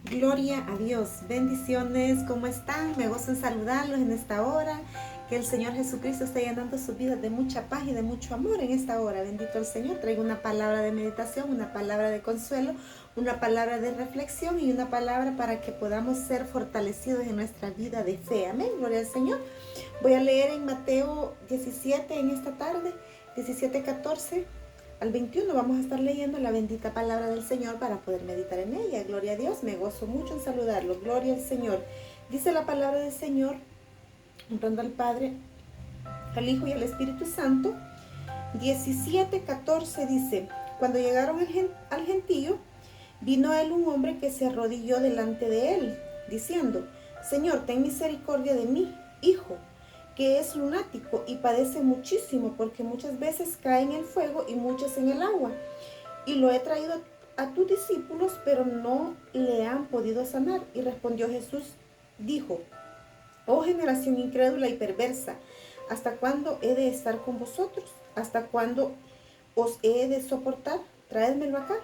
Gloria a Dios, bendiciones, ¿cómo están? Me gozo en saludarlos en esta hora, que el Señor Jesucristo esté llenando sus vidas de mucha paz y de mucho amor en esta hora. Bendito el Señor. Traigo una palabra de meditación, una palabra de consuelo, una palabra de reflexión y una palabra para que podamos ser fortalecidos en nuestra vida de fe. Amén, gloria al Señor. Voy a leer en Mateo 17 en esta tarde, 17:14 al 21. Vamos a estar leyendo la bendita palabra del Señor para poder meditar en ella. Gloria a Dios, me gozo mucho en saludarlo. Gloria al Señor. Dice la palabra del Señor, honrando al Padre, al Hijo y al Espíritu Santo. 17:14 dice: cuando llegaron al gentío, vino a él un hombre que se arrodilló delante de él, diciendo: Señor, ten misericordia de mí, hijo, que es lunático y padece muchísimo, porque muchas veces cae en el fuego y muchas en el agua. Y lo he traído a tus discípulos, pero no le han podido sanar. Y respondió Jesús, dijo: oh generación incrédula y perversa, ¿hasta cuándo he de estar con vosotros? ¿Hasta cuándo os he de soportar? Traédmelo acá.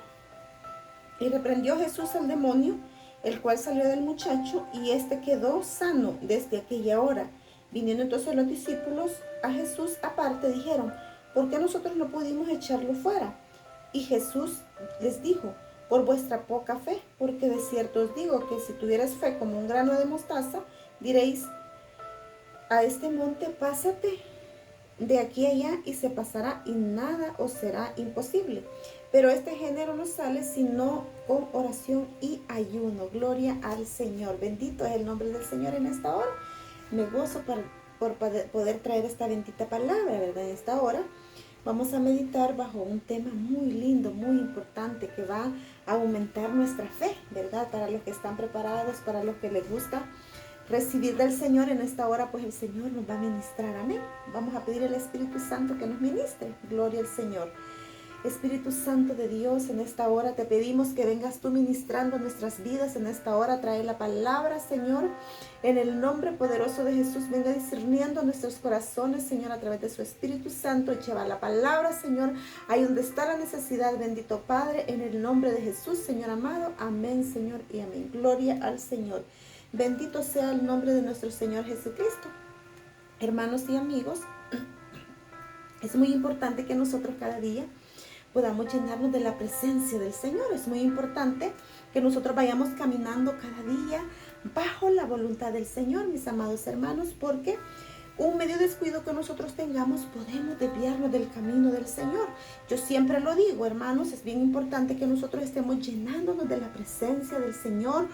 Y reprendió Jesús al demonio, el cual salió del muchacho, y éste quedó sano desde aquella hora. Viniendo entonces los discípulos a Jesús aparte, dijeron: ¿por qué nosotros no pudimos echarlo fuera? Y Jesús les dijo: por vuestra poca fe, porque de cierto os digo que si tuvieras fe como un grano de mostaza, diréis a este monte: pásate de aquí a allá, y se pasará, y nada os será imposible. Pero este género no sale sino con oración y ayuno. Gloria al Señor. Bendito es el nombre del Señor en esta hora. Me gozo por poder traer esta bendita palabra, ¿verdad? En esta hora vamos a meditar bajo un tema muy lindo, muy importante, que va a aumentar nuestra fe, ¿verdad? Para los que están preparados, para los que les gusta recibir del Señor en esta hora, pues el Señor nos va a ministrar. Amén. Vamos a pedir al Espíritu Santo que nos ministre. Gloria al Señor. Espíritu Santo de Dios, en esta hora te pedimos que vengas tú ministrando nuestras vidas. En esta hora trae la palabra, Señor, en el nombre poderoso de Jesús. Venga discerniendo nuestros corazones, Señor, a través de su Espíritu Santo. Lleva la palabra, Señor, ahí donde está la necesidad. Bendito Padre, en el nombre de Jesús, Señor amado. Amén, Señor, y amén. Gloria al Señor. Bendito sea el nombre de nuestro Señor Jesucristo. Hermanos y amigos, es muy importante que nosotros cada día podamos llenarnos de la presencia del Señor. Es muy importante que nosotros vayamos caminando cada día bajo la voluntad del Señor, mis amados hermanos, porque un medio descuido que nosotros tengamos, podemos desviarnos del camino del Señor. Yo siempre lo digo, hermanos, es bien importante que nosotros estemos llenándonos de la presencia del Señor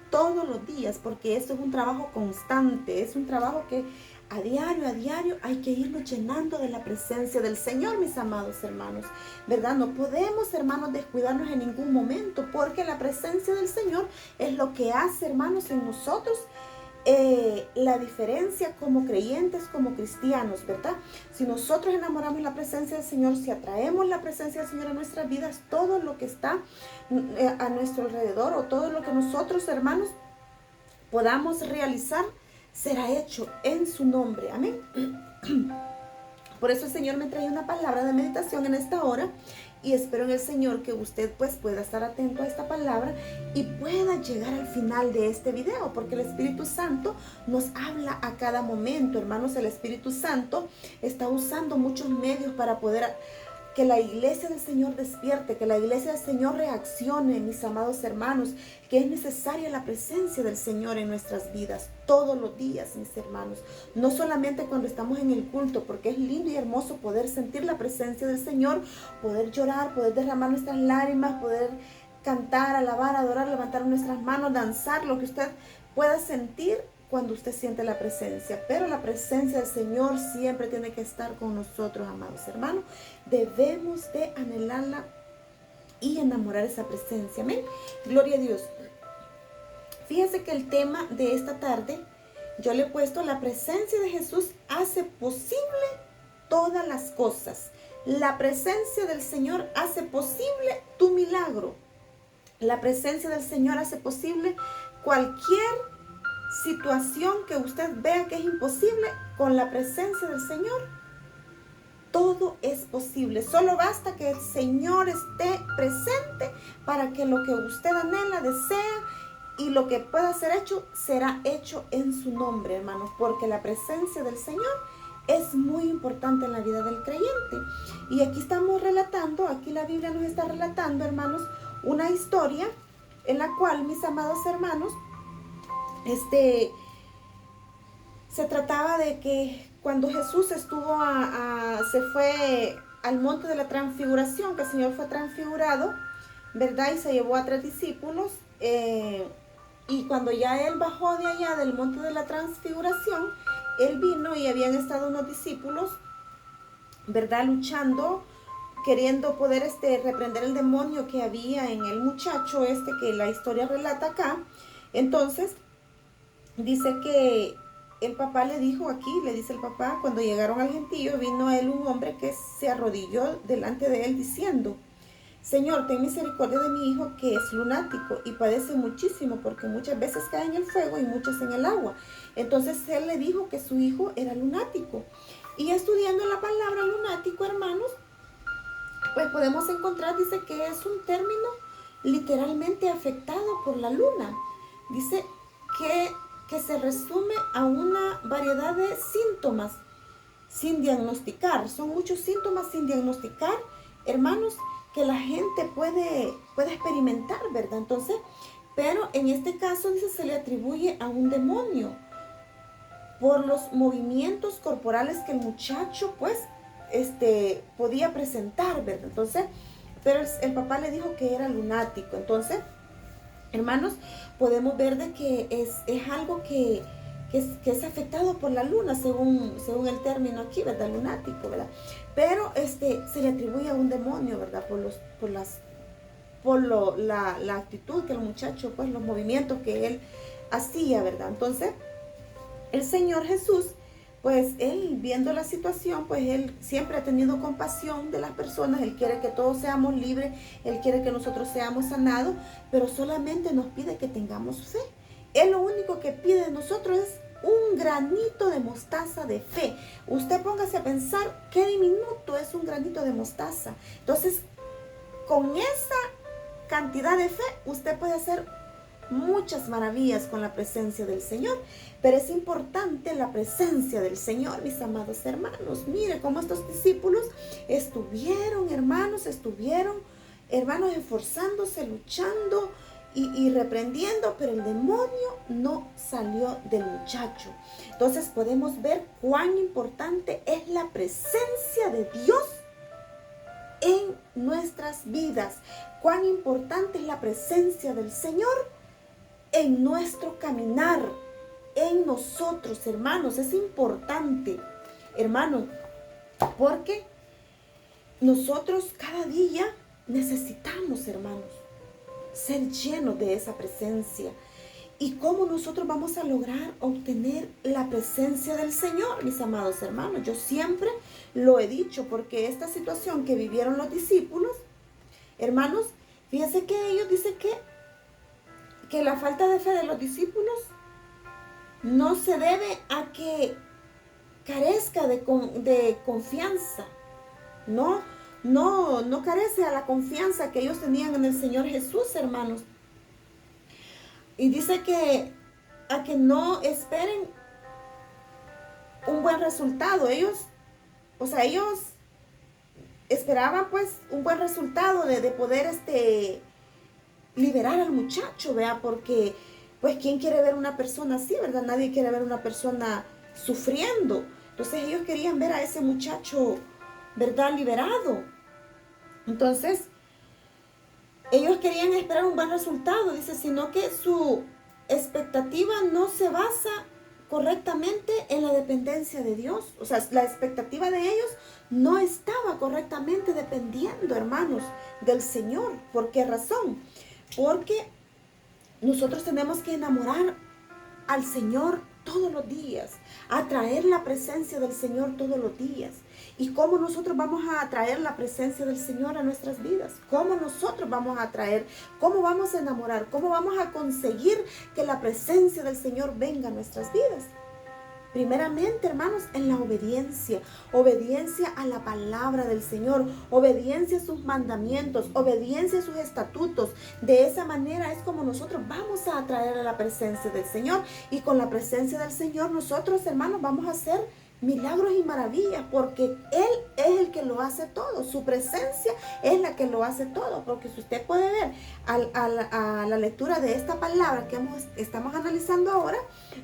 todos los días, porque esto es un trabajo constante, es un trabajo que a diario hay que irnos llenando de la presencia del Señor, mis amados hermanos, ¿verdad? No podemos, hermanos, descuidarnos en ningún momento, porque la presencia del Señor es lo que hace, hermanos, en nosotros la diferencia como creyentes, como cristianos, ¿verdad? Si nosotros enamoramos la presencia del Señor, si atraemos la presencia del Señor a nuestras vidas, todo lo que está a nuestro alrededor, o todo lo que nosotros, hermanos, podamos realizar, será hecho en su nombre. Amén. Por eso el Señor me trae una palabra de meditación en esta hora, y espero en el Señor que usted pues pueda estar atento a esta palabra y pueda llegar al final de este video, porque el Espíritu Santo nos habla a cada momento, hermanos. El Espíritu Santo está usando muchos medios para poder que la iglesia del Señor despierte, que la iglesia del Señor reaccione, mis amados hermanos, que es necesaria la presencia del Señor en nuestras vidas todos los días, mis hermanos. No solamente cuando estamos en el culto, porque es lindo y hermoso poder sentir la presencia del Señor, poder llorar, poder derramar nuestras lágrimas, poder cantar, alabar, adorar, levantar nuestras manos, danzar, lo que usted pueda sentir cuando usted siente la presencia. Pero la presencia del Señor siempre tiene que estar con nosotros, amados hermanos. Debemos de anhelarla y enamorar esa presencia. Amén. Gloria a Dios. Fíjense que el tema de esta tarde, yo le he puesto: la presencia de Jesús hace posible todas las cosas. La presencia del Señor hace posible tu milagro. La presencia del Señor hace posible cualquier situación que usted vea que es imposible. Con la presencia del Señor todo es posible. Solo basta que el Señor esté presente para que lo que usted anhela, desea y lo que pueda ser hecho será hecho en su nombre, hermanos, porque la presencia del Señor es muy importante en la vida del creyente. Y aquí estamos relatando, aquí la Biblia nos está relatando, hermanos, una historia en la cual, mis amados hermanos, se trataba de que cuando Jesús se fue al monte de la transfiguración, que el Señor fue transfigurado, ¿verdad? Y se llevó a 3 discípulos, y cuando ya Él bajó de allá del monte de la transfiguración, Él vino y habían estado unos discípulos, ¿verdad? Luchando, queriendo poder reprender el demonio que había en el muchacho que la historia relata acá. Entonces, dice que el papá le dijo aquí, le dice el papá, cuando llegaron al gentío, vino a él un hombre que se arrodilló delante de él diciendo: Señor, ten misericordia de mi hijo, que es lunático y padece muchísimo, porque muchas veces cae en el fuego y muchas en el agua. Entonces él le dijo que su hijo era lunático. Y estudiando la palabra lunático, hermanos, pues podemos encontrar, dice que es un término literalmente afectado por la luna. Dice que se resume a una variedad de síntomas sin diagnosticar. Son muchos síntomas sin diagnosticar, hermanos, que la gente puede experimentar, ¿verdad? Entonces, pero en este caso, dice, se le atribuye a un demonio por los movimientos corporales que el muchacho, pues, podía presentar, ¿verdad? Entonces, pero el papá le dijo que era lunático. Entonces, hermanos, podemos ver de que es algo que es afectado por la luna, según el término aquí, ¿verdad? Lunático, ¿verdad? Pero se le atribuye a un demonio, ¿verdad? Por la actitud que el muchacho, pues los movimientos que él hacía, ¿verdad? Entonces, el Señor Jesús, pues Él, viendo la situación, pues Él siempre ha tenido compasión de las personas. Él quiere que todos seamos libres, Él quiere que nosotros seamos sanados, pero solamente nos pide que tengamos fe. Él lo único que pide de nosotros es un granito de mostaza de fe. Usted póngase a pensar qué diminuto es un granito de mostaza. Entonces, con esa cantidad de fe, usted puede hacer muchas maravillas con la presencia del Señor. Pero es importante la presencia del Señor, mis amados hermanos. Mire cómo estos discípulos estuvieron, hermanos, esforzándose, luchando y reprendiendo, pero el demonio no salió del muchacho. Entonces podemos ver cuán importante es la presencia de Dios en nuestras vidas, cuán importante es la presencia del Señor en nuestro caminar, en nosotros, hermanos. Es importante, hermanos, porque nosotros cada día necesitamos, hermanos, ser llenos de esa presencia. ¿Y cómo nosotros vamos a lograr obtener la presencia del Señor, mis amados hermanos? Yo siempre lo he dicho, porque esta situación que vivieron los discípulos, hermanos, fíjense que ellos dicen que la falta de fe de los discípulos no se debe a que carezca de confianza. No carece a la confianza que ellos tenían en el Señor Jesús, hermanos. Y dice que a que no esperen un buen resultado. Ellos esperaban pues un buen resultado de poder liberar al muchacho, ¿vea? Porque pues ¿quién quiere ver una persona así, verdad? Nadie quiere ver una persona sufriendo. Entonces ellos querían ver a ese muchacho, ¿verdad?, liberado. Entonces ellos querían esperar un buen resultado, dice, sino que su expectativa no se basa correctamente en la dependencia de Dios. O sea, la expectativa de ellos no estaba correctamente dependiendo, hermanos, del Señor. ¿Por qué razón? Porque nosotros tenemos que enamorar al Señor todos los días, atraer la presencia del Señor todos los días. ¿Y cómo nosotros vamos a atraer la presencia del Señor a nuestras vidas? ¿Cómo nosotros vamos a atraer? ¿Cómo vamos a enamorar? ¿Cómo vamos a conseguir que la presencia del Señor venga a nuestras vidas? Primeramente, hermanos, en la obediencia. Obediencia a la palabra del Señor. Obediencia a sus mandamientos. Obediencia a sus estatutos. De esa manera es como nosotros vamos a atraer a la presencia del Señor. Y con la presencia del Señor nosotros, hermanos, vamos a hacer milagros y maravillas, porque Él es el que lo hace todo. Su presencia es la que lo hace todo. Porque si usted puede ver a la lectura de esta palabra que estamos analizando ahora,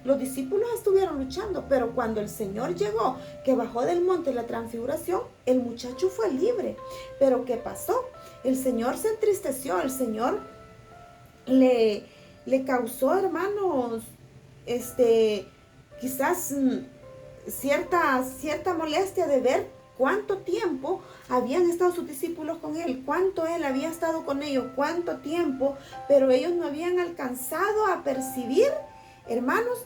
los discípulos estuvieron luchando, pero cuando el Señor llegó, que bajó del monte de la transfiguración, el muchacho fue libre. Pero ¿qué pasó? El Señor se entristeció, el Señor le causó, hermanos, quizás cierta molestia de ver cuánto tiempo habían estado sus discípulos con Él, cuánto Él había estado con ellos, cuánto tiempo, pero ellos no habían alcanzado a percibir, hermanos,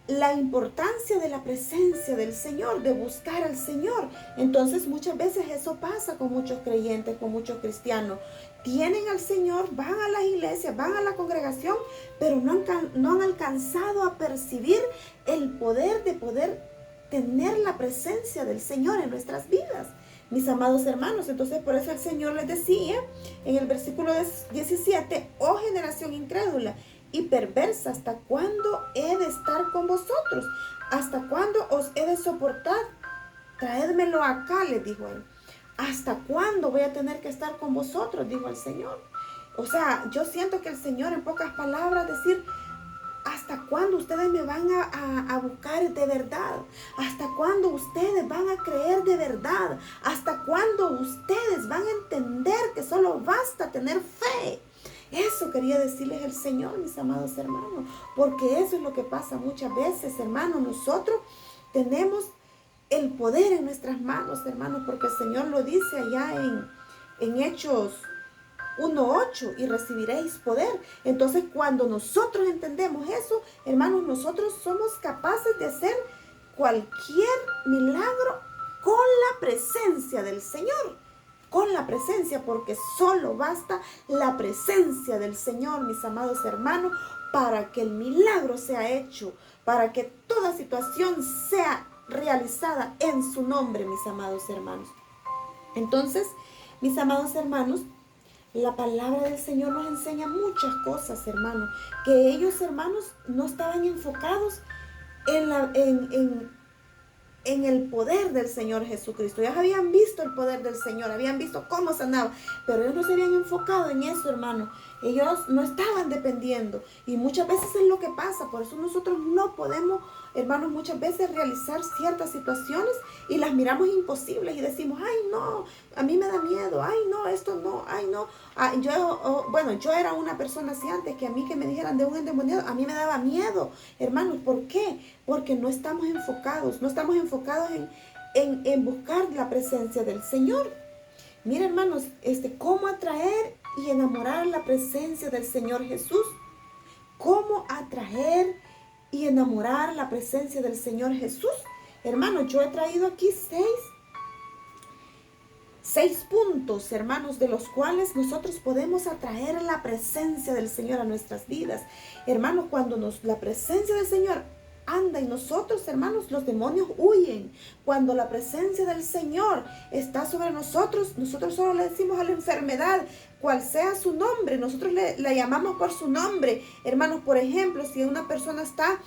la importancia de la presencia del Señor, de buscar al Señor. Entonces muchas veces eso pasa con muchos creyentes, con muchos cristianos. Tienen al Señor, van a las iglesias, van a la congregación, pero no han alcanzado a percibir el poder de poder tener la presencia del Señor en nuestras vidas. Mis amados hermanos, entonces por eso el Señor les decía en el versículo 17, oh generación incrédula y perversa, ¿hasta cuándo he de estar con vosotros? ¿Hasta cuándo os he de soportar? Traédmelo acá, les dijo Él. ¿Hasta cuándo voy a tener que estar con vosotros? Dijo el Señor. O sea, yo siento que el Señor, en pocas palabras, decir, ¿hasta cuándo ustedes me van a buscar de verdad? ¿Hasta cuándo ustedes van a creer de verdad? ¿Hasta cuándo ustedes van a entender que solo basta tener fe? Eso quería decirles el Señor, mis amados hermanos, porque eso es lo que pasa muchas veces, hermanos. Nosotros tenemos el poder en nuestras manos, hermanos, porque el Señor lo dice allá en Hechos 1:8, y recibiréis poder. Entonces, cuando nosotros entendemos eso, hermanos, nosotros somos capaces de hacer cualquier milagro con la presencia del Señor. Con la presencia, porque solo basta la presencia del Señor, mis amados hermanos, para que el milagro sea hecho, para que toda situación sea realizada en su nombre, mis amados hermanos. Entonces, mis amados hermanos, la palabra del Señor nos enseña muchas cosas, hermanos, que ellos, hermanos, no estaban enfocados en el poder del Señor Jesucristo. Ellos habían visto el poder del Señor, habían visto cómo sanaba, pero ellos no se habían enfocado en eso, hermano. Ellos no estaban dependiendo, y muchas veces es lo que pasa. Por eso nosotros no podemos, hermanos, muchas veces realizar ciertas situaciones y las miramos imposibles y decimos, ay no, a mí me da miedo, ay no, esto no, ay no. Yo era una persona así antes, que a mí que me dijeran de un endemoniado, a mí me daba miedo, hermanos. ¿Por qué? Porque no estamos enfocados en buscar la presencia del Señor. Mira, hermanos, cómo atraer y enamorar la presencia del Señor Jesús. Cómo atraer y enamorar la presencia del Señor Jesús. Hermanos, yo he traído aquí seis puntos, hermanos, de los cuales nosotros podemos atraer la presencia del Señor a nuestras vidas. Hermanos, cuando la presencia del Señor anda en nosotros, hermanos, los demonios huyen. Cuando la presencia del Señor está sobre nosotros, nosotros solo le decimos a la enfermedad, cual sea su nombre, nosotros la llamamos por su nombre. Hermanos, por ejemplo, si una persona está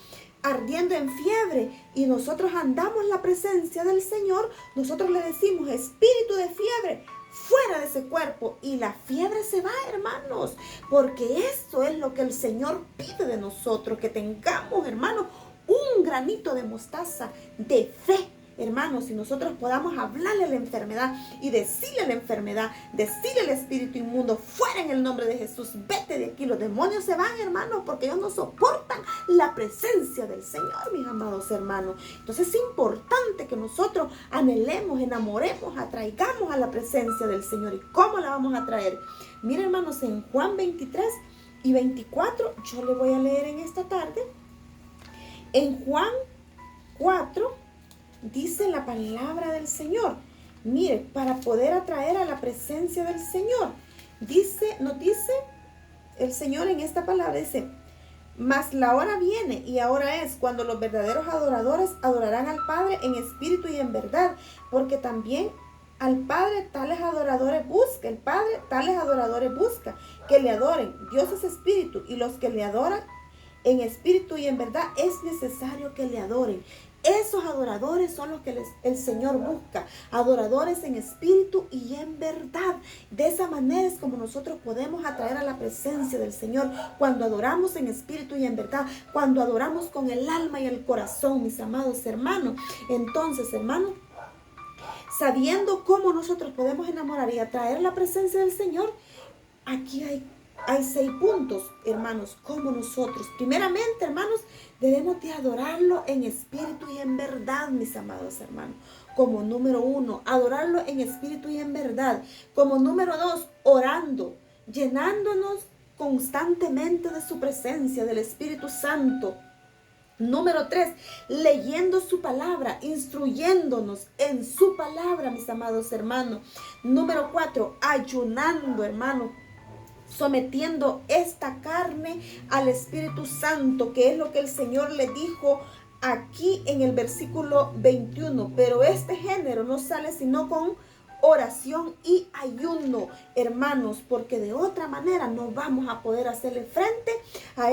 ardiendo en fiebre y nosotros andamos en la presencia del Señor, nosotros le decimos, espíritu de fiebre, fuera de ese cuerpo, y la fiebre se va, hermanos, porque eso es lo que el Señor pide de nosotros, que tengamos, hermanos, un granito de mostaza de fe, hermanos, y nosotros podamos hablarle a la enfermedad y decirle a la enfermedad, decirle al espíritu inmundo, fuera en el nombre de Jesús, vete de aquí. Los demonios se van, hermanos, porque ellos no soportan la presencia del Señor, mis amados hermanos. Entonces es importante que nosotros anhelemos, enamoremos, atraigamos a la presencia del Señor. ¿Y cómo la vamos a traer? Miren, hermanos, en Juan 23 y 24, yo le voy a leer en esta tarde. En Juan 4 dice la palabra del Señor. Mire, para poder atraer a la presencia del Señor, nos dice el Señor en esta palabra, dice, Mas la hora viene y ahora es cuando los verdaderos adoradores adorarán al Padre en espíritu y en verdad, porque también al Padre tales adoradores busca, el Padre tales adoradores busca, que le adoren. Dios es espíritu y los que le adoran en espíritu y en verdad es necesario que le adoren. Esos adoradores son los que el Señor busca, adoradores en espíritu y en verdad. De esa manera es como nosotros podemos atraer a la presencia del Señor, cuando adoramos en espíritu y en verdad, cuando adoramos con el alma y el corazón, mis amados hermanos. Entonces, hermanos, sabiendo cómo nosotros podemos enamorar y atraer la presencia del Señor, aquí hay 6 puntos, hermanos, como nosotros. Primeramente, hermanos, debemos de adorarlo en espíritu y en verdad, mis amados hermanos. Como número 1, adorarlo en espíritu y en verdad. Como número 2, orando, llenándonos constantemente de su presencia, del Espíritu Santo. Número 3, leyendo su palabra, instruyéndonos en su palabra, mis amados hermanos. Número 4, ayunando, hermanos, sometiendo esta carne al Espíritu Santo, que es lo que el Señor le dijo aquí en el versículo 21. Pero este género no sale sino con oración y ayuno, hermanos, porque de otra manera no vamos a poder hacerle frente a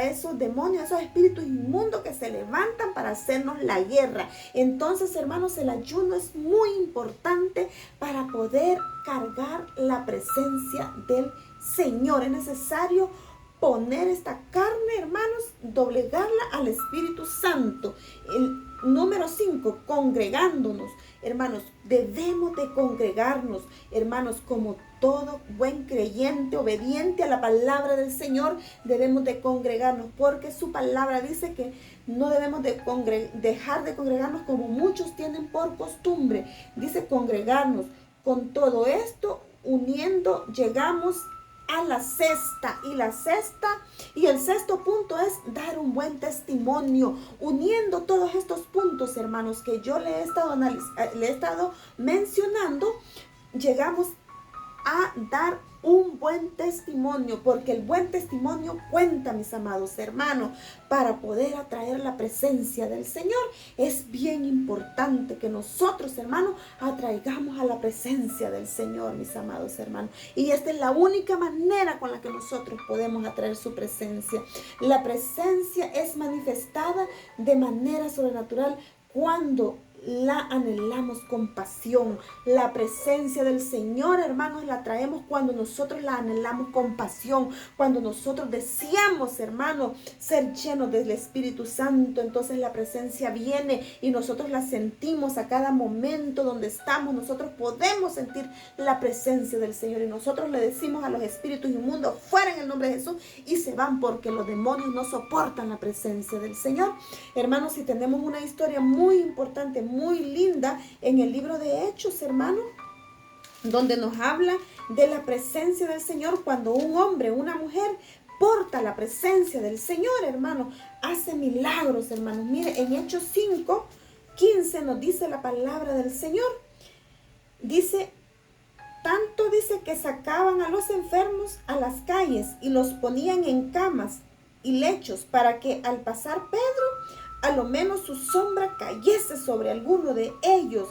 esos demonios, a esos espíritus inmundos que se levantan para hacernos la guerra. Entonces, hermanos, el ayuno es muy importante para poder cargar la presencia del Señor. Es necesario poner esta carne, hermanos, doblegarla al Espíritu Santo. El número 5, congregándonos. Hermanos, debemos de congregarnos, hermanos, como todo buen creyente, obediente a la palabra del Señor, debemos de congregarnos, porque su palabra dice que no debemos de dejar de congregarnos como muchos tienen por costumbre. Dice congregarnos. Con todo esto, uniendo, llegamos a la sexta, y el sexto punto es dar un buen testimonio. Uniendo todos estos puntos, hermanos, que yo le he estado mencionando, llegamos a dar un buen testimonio, porque el buen testimonio cuenta, mis amados hermanos, para poder atraer la presencia del Señor. Es bien importante que nosotros, hermanos, atraigamos a la presencia del Señor, mis amados hermanos. Y esta es la única manera con la que nosotros podemos atraer su presencia. La presencia es manifestada de manera sobrenatural cuando la anhelamos con pasión. La presencia del Señor, hermanos, la traemos cuando nosotros la anhelamos con pasión, cuando nosotros deseamos, hermanos, ser llenos del Espíritu Santo. Entonces la presencia viene y nosotros la sentimos a cada momento donde estamos. Nosotros podemos sentir la presencia del Señor y nosotros le decimos a los espíritus inmundos, fuera en el nombre de Jesús, y se van, porque los demonios no soportan la presencia del Señor. Hermanos, si tenemos una historia muy importante, muy linda en el libro de Hechos, hermanos, donde nos habla de la presencia del Señor cuando un hombre, una mujer porta la presencia del Señor, hermanos, hace milagros, hermanos. Mire, en Hechos 5:15 nos dice la palabra del Señor. Dice, tanto dice que sacaban a los enfermos a las calles y los ponían en camas y lechos para que al pasar Pedro, a lo menos su sombra cayese sobre alguno de ellos.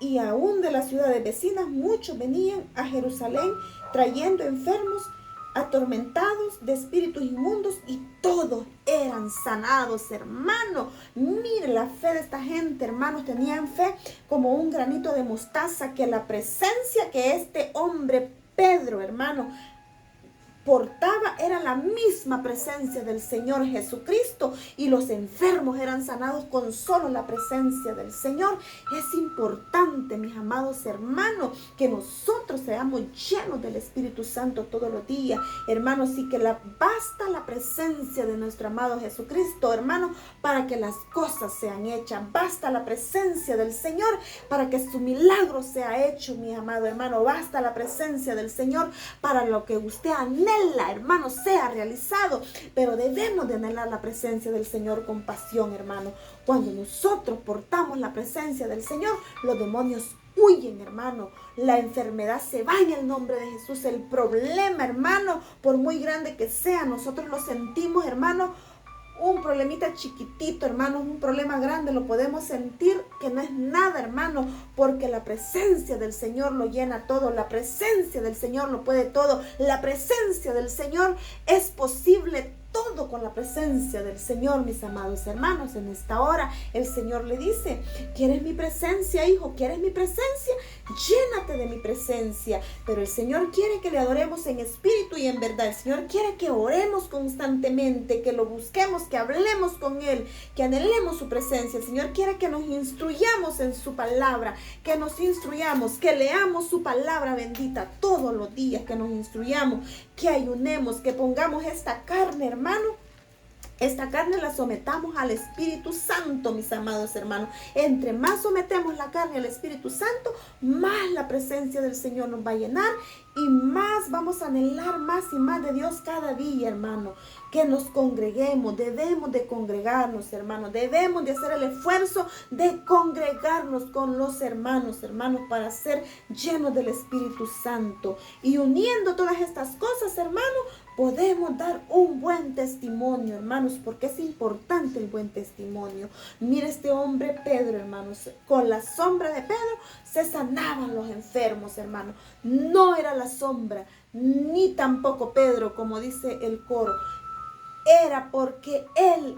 Y aún de las ciudades vecinas muchos venían a Jerusalén trayendo enfermos atormentados de espíritus inmundos, y todos eran sanados, hermanos. Mire la fe de esta gente, hermanos. Tenían fe como un granito de mostaza, que la presencia que este hombre Pedro, hermano, portaba era la misma presencia del Señor Jesucristo, y los enfermos eran sanados con solo la presencia del Señor. Es importante, mis amados hermanos, que nosotros seamos llenos del Espíritu Santo todos los días, hermanos, y que basta la presencia de nuestro amado Jesucristo, hermanos, para que las cosas sean hechas. Basta la presencia del Señor para que su milagro sea hecho, mi amado hermano. Basta la presencia del Señor para lo que usted anhela, hermano, sea realizado. Pero debemos de anhelar la presencia del Señor con pasión, hermano. Cuando nosotros portamos la presencia del Señor, los demonios huyen, hermano. La enfermedad se va en el nombre de Jesús. El problema, hermano, por muy grande que sea, nosotros lo sentimos, hermano. Un problemita chiquitito, hermano, un problema grande, lo podemos sentir que no es nada, hermano, porque la presencia del Señor lo llena todo, la presencia del Señor lo puede todo, la presencia del Señor es posible todo con la presencia del Señor, mis amados hermanos. En esta hora el Señor le dice: ¿quieres mi presencia, hijo? ¿Quieres mi presencia? Llénate de mi presencia. Pero el Señor quiere que le adoremos en espíritu y en verdad. El Señor quiere que oremos constantemente, que lo busquemos, que hablemos con Él, que anhelemos su presencia. El Señor quiere que nos instruyamos en su palabra, que nos instruyamos, que leamos su palabra bendita todos los días, que nos instruyamos, que ayunemos, que pongamos esta carne, hermano. Esta carne la sometamos al Espíritu Santo, mis amados hermanos. Entre más sometemos la carne al Espíritu Santo, más la presencia del Señor nos va a llenar y más vamos a anhelar más y más de Dios cada día, hermano. Que nos congreguemos, debemos de congregarnos, hermanos. Debemos de hacer el esfuerzo de congregarnos con los hermanos, para ser llenos del Espíritu Santo. Y uniendo todas estas cosas, hermanos, podemos dar un buen testimonio, hermanos, porque es importante el buen testimonio. Mira este hombre Pedro, hermanos, con la sombra de Pedro se sanaban los enfermos, hermanos. No era la sombra, ni tampoco Pedro, como dice el coro. Era porque él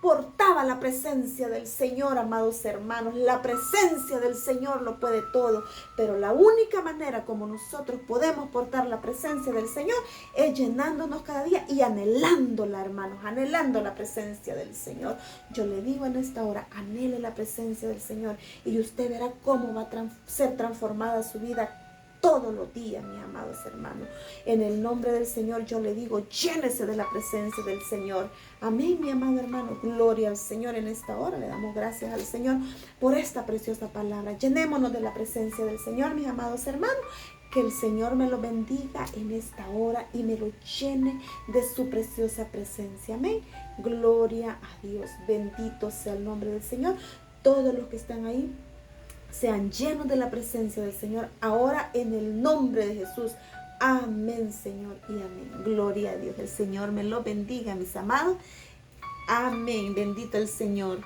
portaba la presencia del Señor, amados hermanos. La presencia del Señor lo puede todo. Pero la única manera como nosotros podemos portar la presencia del Señor es llenándonos cada día y anhelándola, hermanos. Anhelando la presencia del Señor. Yo le digo en esta hora, anhele la presencia del Señor y usted verá cómo va a ser transformada su vida todos los días, mis amados hermanos. En el nombre del Señor yo le digo, llénese de la presencia del Señor. Amén, mi amado hermano. Gloria al Señor en esta hora. Le damos gracias al Señor por esta preciosa palabra. Llenémonos de la presencia del Señor, mis amados hermanos. Que el Señor me lo bendiga en esta hora y me lo llene de su preciosa presencia. Amén. Gloria a Dios. Bendito sea el nombre del Señor. Todos los que están ahí, sean llenos de la presencia del Señor ahora en el nombre de Jesús. Amén, Señor, y amén. Gloria a Dios. El Señor me lo bendiga, mis amados. Amén. Bendito el Señor.